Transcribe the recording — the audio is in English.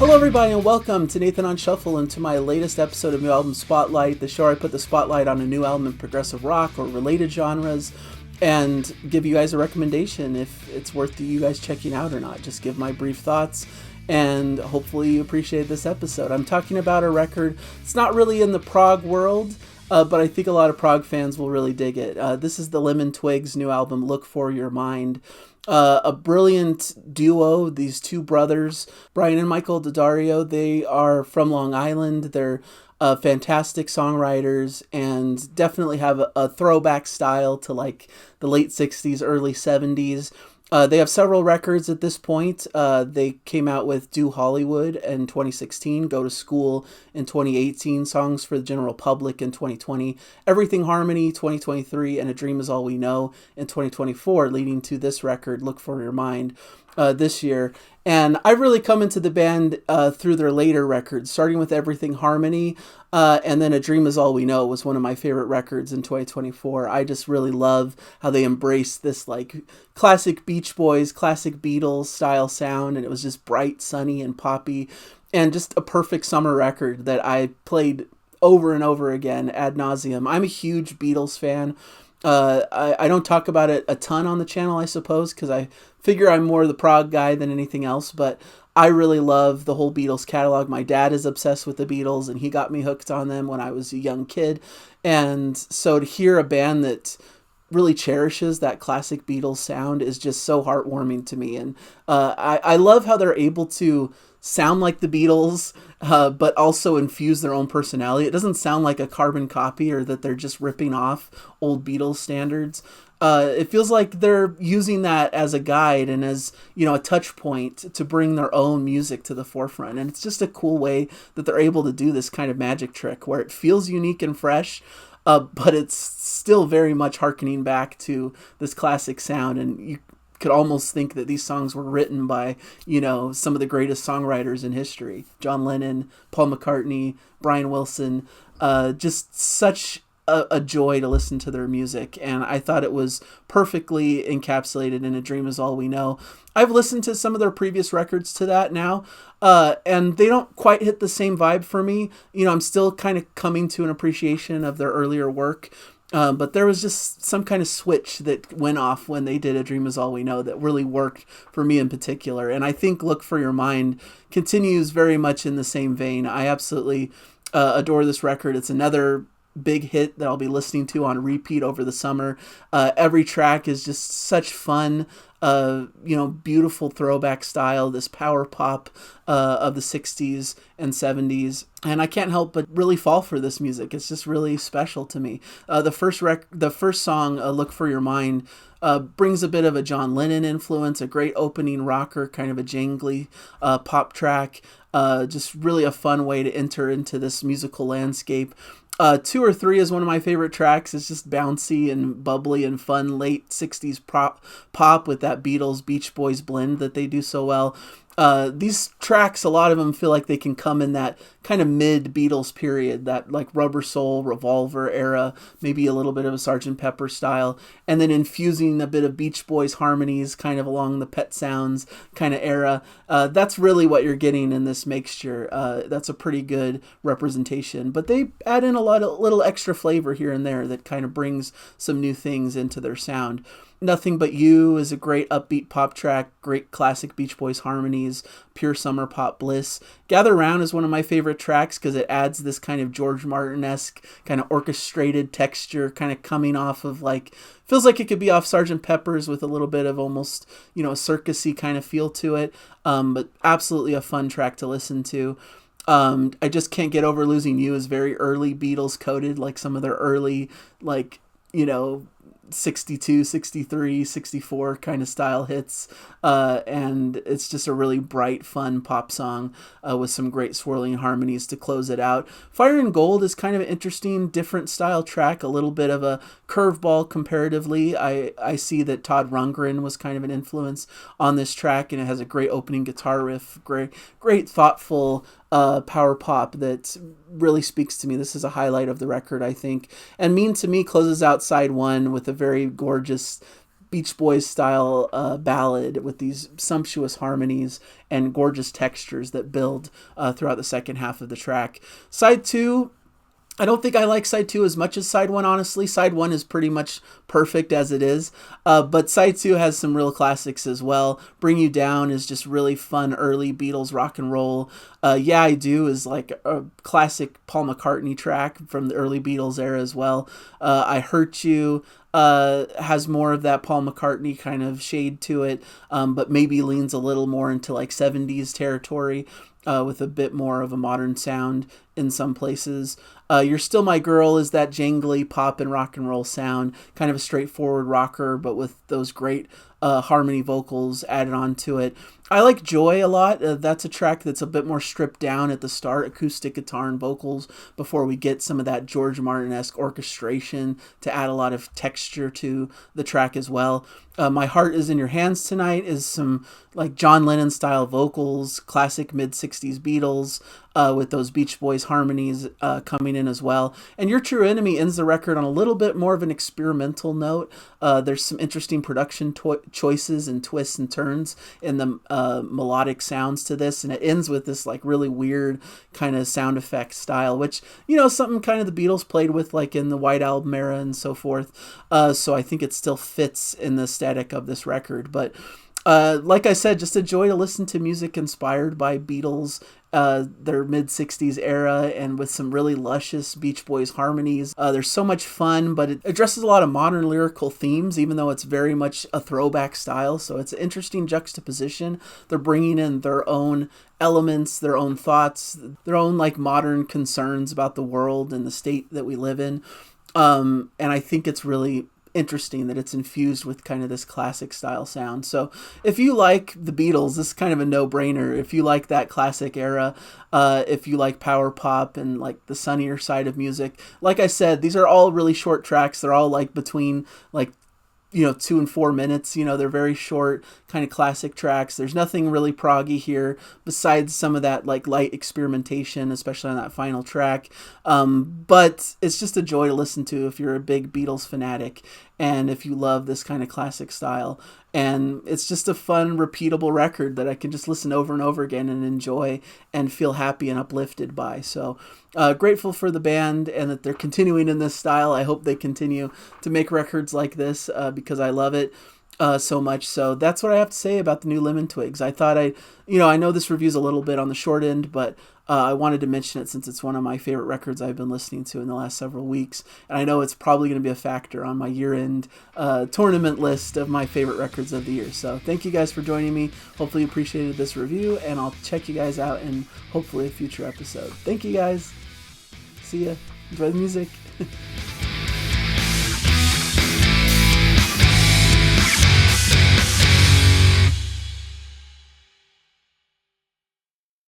Hello everybody and welcome to Nathan on Shuffle and to my latest episode of New Album Spotlight, the show where I put the spotlight on a new album in progressive rock or related genres and give you guys a recommendation if it's worth you guys checking out or not. Just give my brief thoughts and hopefully you appreciate this episode. I'm talking about a record, it's not really in the prog world, but I think a lot of prog fans will really dig it. This is the Lemon Twigs' new album, Look For Your Mind. A brilliant duo, these two brothers, Brian and Michael Daddario. They are from Long Island. They're fantastic songwriters and definitely have a throwback style to like the late 60s, early 70s. They have several records at this point. They came out with Do Hollywood in 2016, Go to School in 2018, Songs for the General Public in 2020, Everything Harmony 2023, and A Dream Is All We Know in 2024, leading to this record, Look For Your Mind, this year. And I've really come into the band through their later records, starting with Everything Harmony, and then A Dream Is All We Know was one of my favorite records in 2024. I just really love how they embraced this like classic Beach Boys, classic Beatles style sound, and it was just bright, sunny, and poppy, and just a perfect summer record that I played over and over again ad nauseum. I'm a huge Beatles fan. I don't talk about it a ton on the channel, I suppose, because I figure I'm more the prog guy than anything else, but I really love the whole Beatles catalog. My dad is obsessed with the Beatles, and he got me hooked on them when I was a young kid, and so to hear a band that really cherishes that classic Beatles sound is just so heartwarming to me, and I love how they're able to sound like the Beatles, but also infuse their own personality. It doesn't sound like a carbon copy or that they're just ripping off old Beatles standards. It feels like they're using that as a guide and as, you know, a touch point to bring their own music to the forefront. And it's just a cool way that they're able to do this kind of magic trick where it feels unique and fresh, but it's still very much hearkening back to this classic sound. And you could almost think that these songs were written by, you know, some of the greatest songwriters in history. John Lennon, Paul McCartney, Brian Wilson, just such a joy to listen to their music. And I thought it was perfectly encapsulated in A Dream Is All We Know. I've listened to some of their previous records to that now, and they don't quite hit the same vibe for me. You know, I'm still kind of coming to an appreciation of their earlier work. But there was just some kind of switch that went off when they did A Dream Is All We Know that really worked for me in particular. And I think Look For Your Mind continues very much in the same vein. I absolutely adore this record. It's another big hit that I'll be listening to on repeat over the summer. Every track is just such fun, beautiful throwback style, this power pop of the 60s and 70s. And I can't help but really fall for this music. It's just really special to me. The first song, Look For Your Mind, brings a bit of a John Lennon influence, a great opening rocker, kind of a jangly pop track. Just really a fun way to enter into this musical landscape. 2 or 3 is one of my favorite tracks. It's just bouncy and bubbly and fun late 60s pop with that Beatles Beach Boys blend that they do so well. These tracks, a lot of them feel like they can come in that kind of mid-Beatles period, that like Rubber Soul, Revolver era, maybe a little bit of a Sgt. Pepper style, and then infusing a bit of Beach Boys harmonies kind of along the Pet Sounds kind of era. That's really what you're getting in this mixture. That's a pretty good representation, but they add in a lot of little extra flavor here and there that kind of brings some new things into their sound. Nothing But You is a great upbeat pop track, great classic Beach Boys harmonies, pure summer pop bliss. Gather Round is one of my favorite tracks because it adds this kind of George Martin-esque kind of orchestrated texture, kind of coming off of like, feels like it could be off Sgt. Pepper's with a little bit of almost, you know, a circusy kind of feel to it, but absolutely a fun track to listen to. I Just Can't Get Over Losing You is very early Beatles coded, like some of their early, like, you know, 62, 63, 64 kind of style hits, and it's just a really bright, fun pop song with some great swirling harmonies to close it out. Fire and Gold is kind of an interesting, different style track, a little bit of a curveball comparatively. I see that Todd Rundgren was kind of an influence on this track, and it has a great opening guitar riff, great thoughtful power pop that really speaks to me. This is a highlight of the record, I think. And Mean to Me closes out side one with a very gorgeous Beach Boys style ballad with these sumptuous harmonies and gorgeous textures that build throughout the second half of the track. Side 2, I don't think I like side 2 as much as side 1, honestly. Side 1 is pretty much perfect as it is. But side 2 has some real classics as well. Bring You Down is just really fun early Beatles rock and roll. Yeah, I Do is like a classic Paul McCartney track from the early Beatles era as well. I Hurt You has more of that Paul McCartney kind of shade to it, but maybe leans a little more into like 70s territory. With a bit more of a modern sound in some places. You're Still My Girl is that jangly pop and rock and roll sound, kind of a straightforward rocker, but with those great harmony vocals added onto it. I like Joy a lot. That's a track that's a bit more stripped down at the start, acoustic guitar and vocals, before we get some of that George Martin-esque orchestration to add a lot of texture to the track as well. My Heart Is in Your Hands Tonight is some like John Lennon style vocals, classic mid-60s Beatles, with those Beach Boys harmonies coming in as well. And Your True Enemy ends the record on a little bit more of an experimental note. There's some interesting production choices and twists and turns in the melodic sounds to this, and it ends with this like really weird kind of sound effect style, which, you know, something kind of the Beatles played with like in the White Album era and so forth. So I think it still fits in the aesthetic of this record. But like I said, just a joy to listen to music inspired by Beatles, their mid-60s era, and with some really luscious Beach Boys harmonies. There's so much fun, but it addresses a lot of modern lyrical themes, even though it's very much a throwback style. So it's an interesting juxtaposition. They're bringing in their own elements, their own thoughts, their own like modern concerns about the world and the state that we live in. And I think it's really interesting that it's infused with kind of this classic style sound. So if you like the Beatles, this is kind of a no-brainer. If you like that classic era, if you like power pop and like the sunnier side of music, like I said, these are all really short tracks. They're all like between like 2 and 4 minutes. They're very short, kind of classic tracks. There's nothing really proggy here besides some of that like light experimentation, especially on that final track. But it's just a joy to listen to if you're a big Beatles fanatic and if you love this kind of classic style. And it's just a fun, repeatable record that I can just listen over and over again and enjoy and feel happy and uplifted by. So grateful for the band and that they're continuing in this style. I hope they continue to make records like this because I love it so much. So that's what I have to say about the new Lemon Twigs. I thought I know this review's a little bit on the short end, but I wanted to mention it since it's one of my favorite records I've been listening to in the last several weeks. And I know it's probably going to be a factor on my year-end tournament list of my favorite records of the year. So thank you guys for joining me. Hopefully you appreciated this review, and I'll check you guys out in hopefully a future episode. Thank you guys. See ya. Enjoy the music.